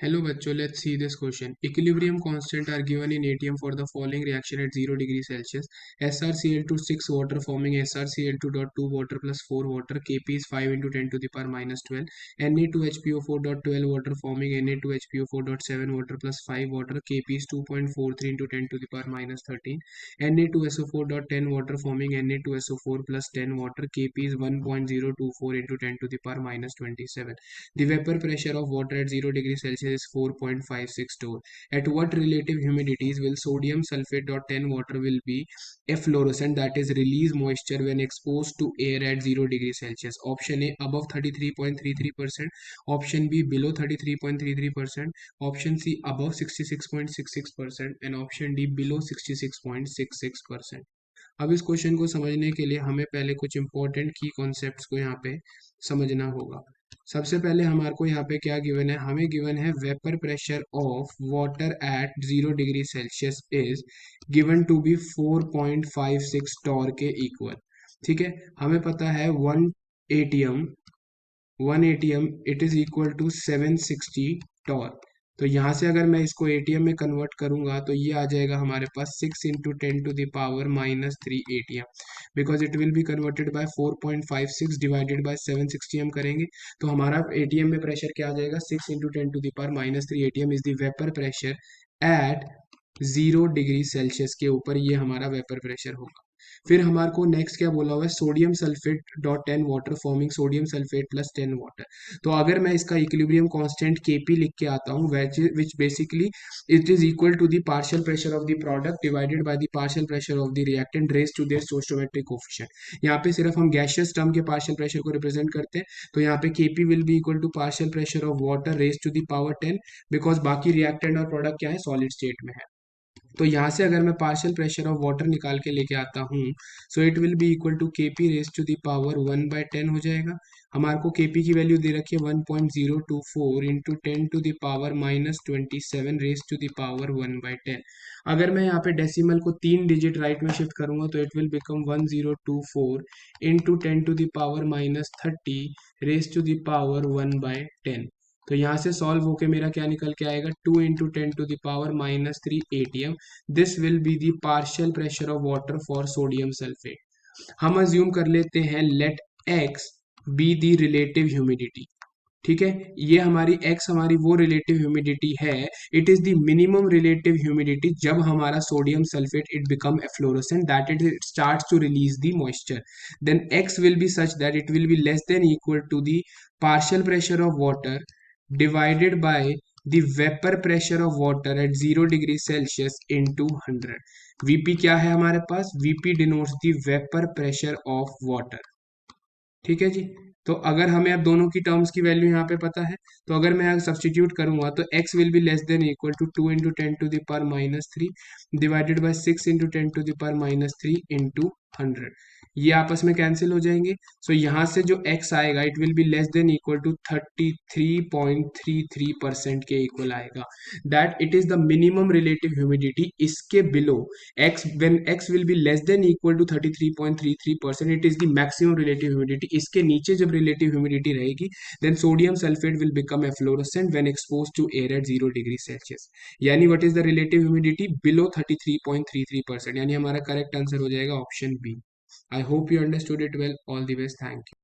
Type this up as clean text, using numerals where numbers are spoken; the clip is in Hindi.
Hello bachcho, let's see this question. Equilibrium constant are given in ATM for the following reaction at 0 degree Celsius. SrCl2 6 water forming SrCl2.2 water plus 4 water. Kp is 5 into 10 to the power minus 12. Na2HPO4.12 water forming Na2HPO4.7 water plus 5 water. Kp is 2.43 into 10 to the power minus 13. Na2SO4.10 water forming Na2SO4 plus 10 water. Kp is 1.024 into 10 to the power minus 27. The vapor pressure of water at 0 degree Celsius is 4.56 torr. At what relative humidities will sodium sulfate 10 water will be efflorescent, that is release moisture when exposed to air at 0 degree Celsius? Option A above 33.33%, option B below 33.33%, option C above 66.66% and option D below 66.66%. अब इस क्वेश्चन को समझने के लिए हमें पहले कुछ इंपॉर्टेंट की कॉन्सेप्ट्स को यहाँ पे समझना होगा। सबसे पहले हमारे को यहाँ पे क्या गिवन है, हमें गिवन है vapour pressure of water at 0 degree Celsius is given to be 4.56 torr के इक्वल। ठीक है, हमें पता है 1 ATM it is equal to 760 torr. तो यहाँ से अगर मैं इसको एटीएम में कन्वर्ट करूंगा तो ये आ जाएगा हमारे पास 6 into 10 to the power minus 3 ATM, because it will be converted by 4.56 divided by 760 हम करेंगे तो हमारा एटीएम में प्रेशर क्या आ जाएगा, 6 into 10 to the power minus 3 ATM is the vapour pressure at 0 degree Celsius के ऊपर, ये हमारा वेपर प्रेशर होगा। फिर हमारे को नेक्स्ट क्या बोला हुआ है, sodium sulphate dot 10 water forming sodium sulphate plus 10 water. तो अगर मैं इसका इक्विलिब्रियम कांस्टेंट Kp लिख के आता हूँ which basically it is equal to the partial pressure of the product divided by the partial pressure of the reactant raise to their stoichiometric coefficient. यहाँ पे सिर्फ हम गैसियस टर्म के पार्शियल प्रेशर को रिप्रेजेंट करते हैं, तो यहाँ पे Kp will be equal to partial pressure of water raise to the power 10, because बाकी रिएक्टेंट और प्रोडक्ट क्या है, सॉलिड स्टेट में है। तो यहाँ से अगर मैं पार्शियल प्रेशर ऑफ वाटर निकाल के लेके आता हूँ, so it will be equal to Kp raise to the power 1/10 हो जाएगा। हमारे को Kp की वैल्यू दे रखी है 1.024 into 10 to the power minus 27 raise to the power 1/10। अगर मैं यहाँ पे डेसिमल को 3 डिजिट राइट में शिफ्ट करूंगा तो it will become 1024 into 10 to the power minus 30 raise to the power 1/10। तो यहाँ से सॉल्व होके मेरा क्या निकल के आएगा, 2 into 10 to the power minus 3 A T M. This will be the partial pressure of water for sodium sulphate. हम अज्यूम कर लेते हैं let X be the relative humidity. ठीक है, ये हमारी x हमारी वो रिलेटिव ह्यूमिडिटी है, it is the minimum relative humidity जब हमारा sodium sulphate it become efflorescent, that it starts to release the moisture. Then x will be such that it will be less than equal to the partial pressure of water divided by the vapor pressure of water at 0 degree Celsius into 100। Vp क्या है हमारे पास, Vp denotes the vapor pressure of water। ठीक है जी, तो अगर हमें अब दोनों की टर्म्स की वैल्यू यहाँ पे पता है, तो अगर मैं सब्सटीट्यूट करूंगा तो x will be less than equal to 2 into 10 to the power minus 3 divided by 6 into 10 to the power minus 3 into 100। ये आपस में कैंसिल हो जाएंगे, सो यहाँ से जो x आएगा it will be less than equal to 33.33% के इक्वल आएगा, that it is the minimum relative humidity. इसके below x when x will be less than equal to 33.33% it is the maximum relative humidity. इसके नीचे जब रिलेटिव ह्यूमिडिटी रहेगी then sodium sulphate will become efflorescent when exposed to air at 0 degree Celsius. यानी what is the relative humidity, below 33.33%, यानी हमारा करेक्ट आंसर हो जाएगा option B. I hope you understood it well. All the best. Thank you.